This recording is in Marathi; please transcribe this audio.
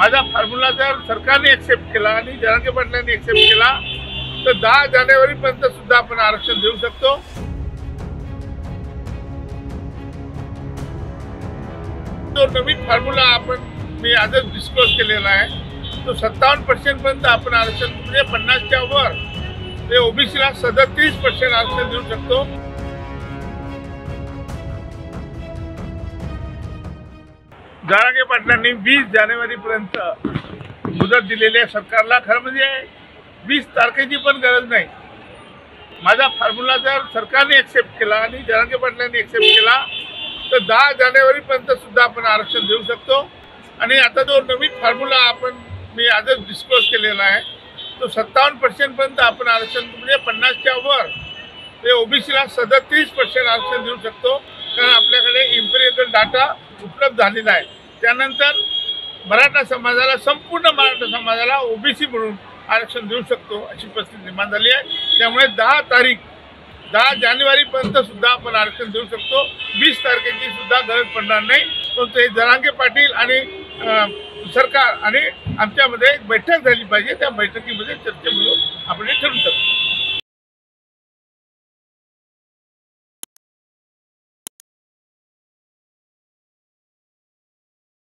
माझा फॉर्म्युला जर सरकारने एक्सेप्ट केला आणि जरांगे पाटलांनी एक्सेप्ट केला तर 10 जानेवारीपर्यंत सुद्धा आपण आरक्षण देऊ शकतो। जो नवीन फॉर्म्युला मी आजच डिस्क्लोज केलेला आहे तो 57% पर्यंत आपण आरक्षण म्हणजे 50च्या वर ते ओबीसीला 37% आरक्षण देऊ शकतो। जरांगे पाटलांनी 20 जानेवारीपर्यंत मुदत दिलेली आहे सरकारला। खरं म्हणजे 20 तारखेची पण गरज नाही। माझा फॉर्म्युला जर सरकारने एक्सेप्ट केला आणि जरांगे पाटलांनी एक्सेप्ट केला तर 10 जानेवारीपर्यंत सुद्धा आपण आरक्षण देऊ शकतो। आणि आता जो नवीन फॉर्म्युला मी आजच डिस्क्लोज केलेला आहे तो 57% पर्यंत आपण आरक्षण म्हणजे 50च्या वर ते ओबीसीला 37% आरक्षण देऊ शकतो, कारण आपल्याकडे इम्पिरिकल डाटा उपलब्ध झालेला आहे। त्यानंतर मराठा समाजाला, संपूर्ण मराठा समाजाला ओबीसी म्हणून आरक्षण देऊ शकतो अशी परिस्थिती निर्माण झाली आहे। त्यामुळे 10 जानेवारीपर्यंत सुद्धा आपण आरक्षण देऊ शकतो। 20 तारखेची सुद्धा गरज पडणार नाही। परंतु हे जरांगे पाटील आणि सरकार आणि आमच्यामध्ये एक बैठक झाली पाहिजे, त्या बैठकीमध्ये चर्चेमधून आपण हे ठरवू शकतो।